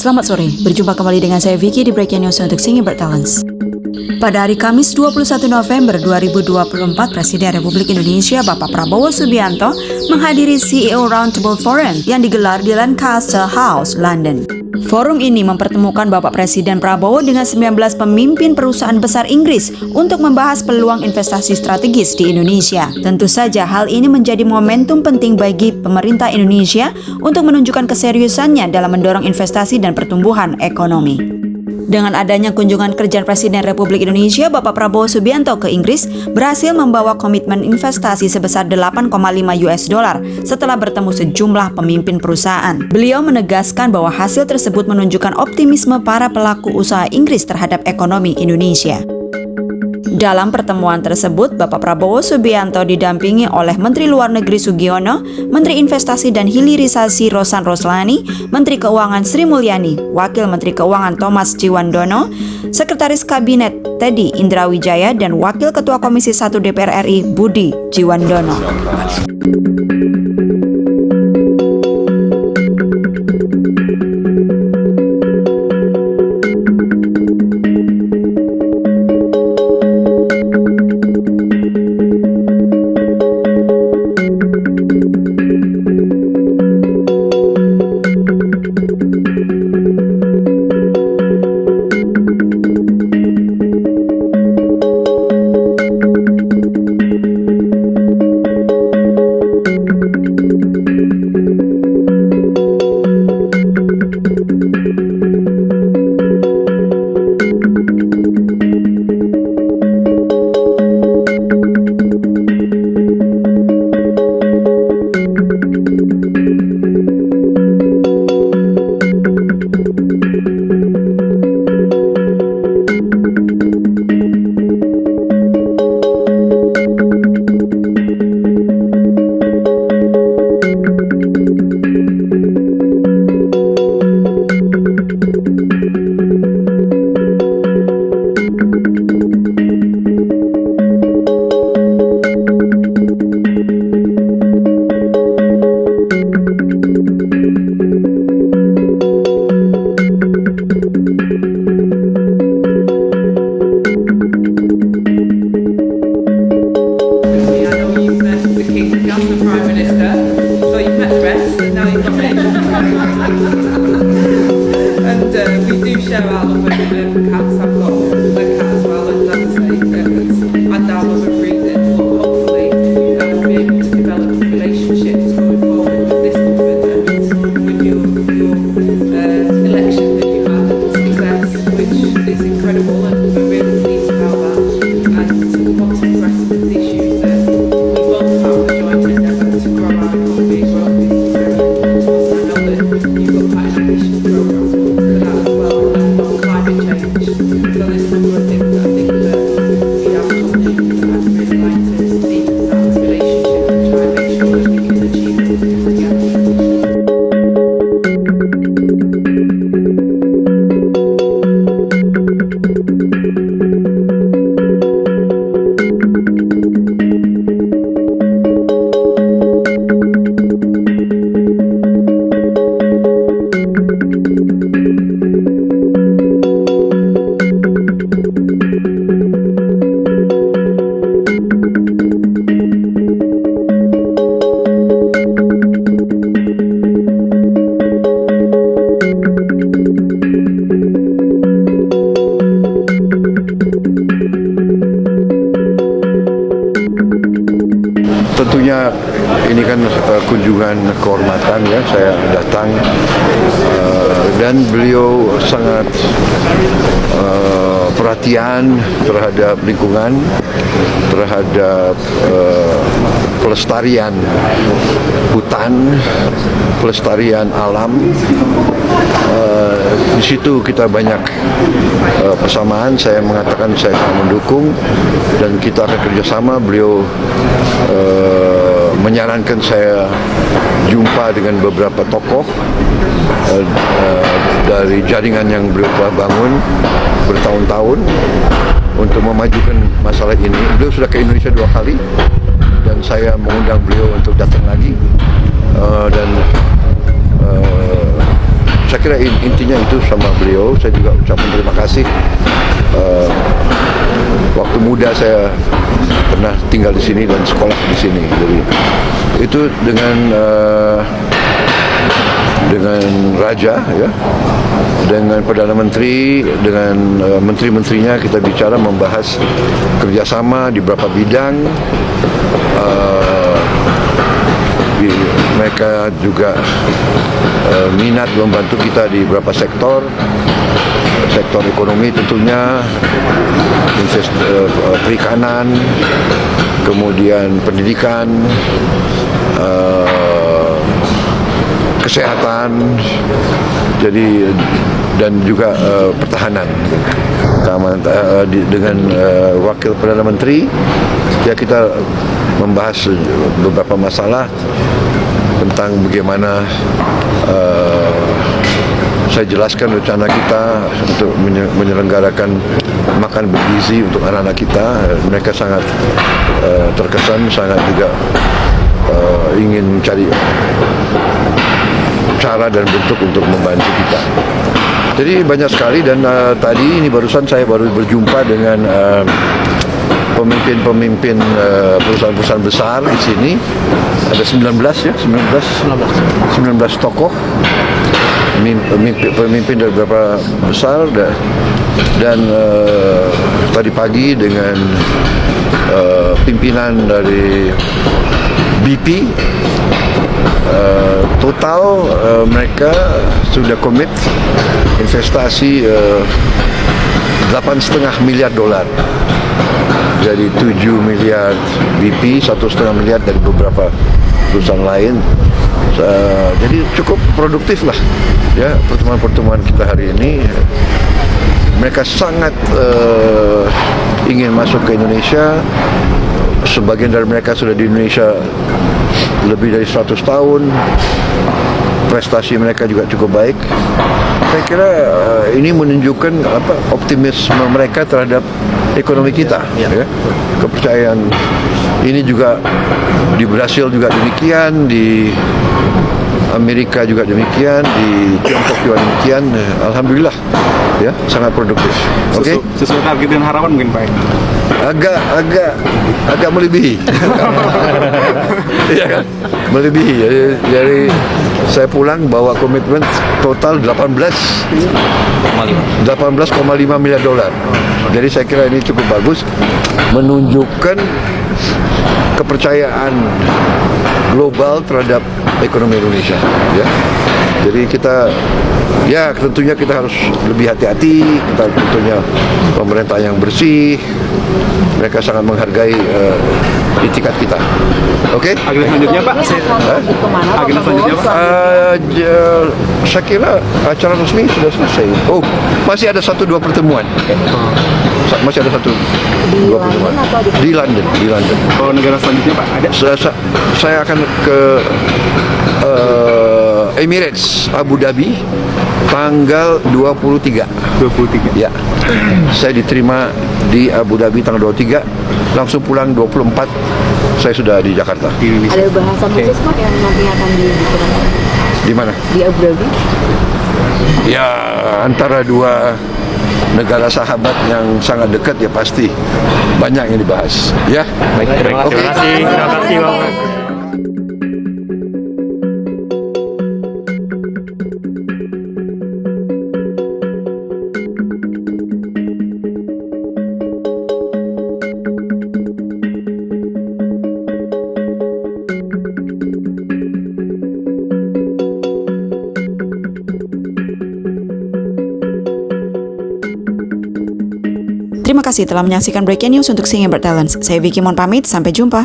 Selamat sore, berjumpa kembali dengan saya Vicky di Breaking News untuk Singing Bird Talents. Pada hari Kamis 21 November 2024, Presiden Republik Indonesia Bapak Prabowo Subianto menghadiri CEO Roundtable Forum yang digelar di Lancaster House, London. Forum ini mempertemukan Bapak Presiden Prabowo dengan 19 pemimpin perusahaan besar Inggris untuk membahas peluang investasi strategis di Indonesia. Tentu saja hal ini menjadi momentum penting bagi pemerintah Indonesia untuk menunjukkan keseriusannya dalam mendorong investasi dan pertumbuhan ekonomi. Dengan adanya kunjungan kerja Presiden Republik Indonesia Bapak Prabowo Subianto ke Inggris berhasil membawa komitmen investasi sebesar 8,5 US dollar setelah bertemu sejumlah pemimpin perusahaan. Beliau menegaskan bahwa hasil tersebut menunjukkan optimisme para pelaku usaha Inggris terhadap ekonomi Indonesia. Dalam pertemuan tersebut, Bapak Prabowo Subianto didampingi oleh Menteri Luar Negeri Sugiono, Menteri Investasi dan Hilirisasi Rosan Roslani, Menteri Keuangan Sri Mulyani, Wakil Menteri Keuangan Thomas Ciwandono, Sekretaris Kabinet Teddy Indrawijaya, dan Wakil Ketua Komisi 1 DPR RI Budi Ciwandono. Tentunya ini kan kunjungan kehormatan ya, saya datang dan beliau sangat perhatian terhadap lingkungan, terhadap pelestarian hutan, pelestarian alam. Di situ kita banyak persamaan. Saya mengatakan saya sangat mendukung dan kita akan kerjasama. Beliau menyarankan saya jumpa dengan beberapa tokoh dari jaringan yang beliau telah bangun bertahun-tahun untuk memajukan masalah ini. Beliau sudah ke Indonesia 2 kali dan saya mengundang beliau untuk datang lagi dan saya kira intinya itu sama beliau. Saya juga ucapkan terima kasih. Waktu muda saya pernah tinggal di sini dan sekolah di sini. Jadi itu dengan Raja, ya, dengan Perdana Menteri, dengan menteri-menterinya kita bicara membahas kerjasama di beberapa bidang. Mereka juga minat membantu kita di beberapa sektor ekonomi tentunya, perikanan, kemudian pendidikan, kesehatan, jadi dan juga pertahanan, keamanan. Dengan Wakil Perdana Menteri, ya kita membahas beberapa masalah tentang bagaimana saya jelaskan rencana kita untuk menyelenggarakan makan bergizi untuk anak-anak kita. Mereka sangat terkesan, sangat juga ingin mencari cara dan bentuk untuk membantu kita. Jadi banyak sekali, dan tadi ini barusan saya baru berjumpa dengan pemimpin perusahaan-perusahaan besar di sini. Ada 19 tokoh pemimpin dari beberapa besar, dan tadi pagi dengan pimpinan dari BP. Total mereka sudah komit investasi $8,5 miliar. Jadi 7 miliar BP, 1,5 miliar dari beberapa perusahaan lain. Jadi cukup produktif lah, ya, pertemuan-pertemuan kita hari ini. Mereka sangat ingin masuk ke Indonesia. Sebagian dari mereka sudah di Indonesia lebih dari 100 tahun. Prestasi mereka juga cukup baik. Saya kira ini menunjukkan optimisme mereka terhadap ekonomi kita. Ya. Kepercayaan ini juga di Brasil juga demikian, di Amerika juga demikian, di Tiongkok juga demikian. Alhamdulillah, ya, sangat produktif. Oke. Sesuai target dan harapan mungkin Pak. Agak melebihi. Iya kan? Melebihi. Jadi saya pulang bawa komitmen total 18,5 miliar dolar. Jadi saya kira ini cukup bagus, menunjukkan kepercayaan global terhadap ekonomi Indonesia, ya. Jadi kita, ya, tentunya kita harus lebih hati-hati. Kita tentunya pemerintah yang bersih. Mereka sangat menghargai itikat kita. Oke? Agenda selanjutnya Pak? Agenda selanjutnya Pak? Saya kira acara resmi sudah selesai. Oh, masih ada 1-2 pertemuan. Masih ada 1-2 pertemuan di London. Oh, negara selanjutnya Pak? Ada? Saya akan ke Emirates, Abu Dhabi, tanggal 23. Ya. Saya diterima di Abu Dhabi tanggal 23, langsung pulang 24. Saya sudah di Jakarta. Ada bahasan khusus Pak yang nantinya akan dibicarakan? Di mana? Di Abu Dhabi. Ya, antara dua negara sahabat yang sangat dekat, ya pasti banyak yang dibahas. Ya. Baik, terima kasih. Terima kasih Bapak. Terima kasih telah menyaksikan Breaking News untuk Singing Bertalents. Saya Vicky mohon pamit, sampai jumpa.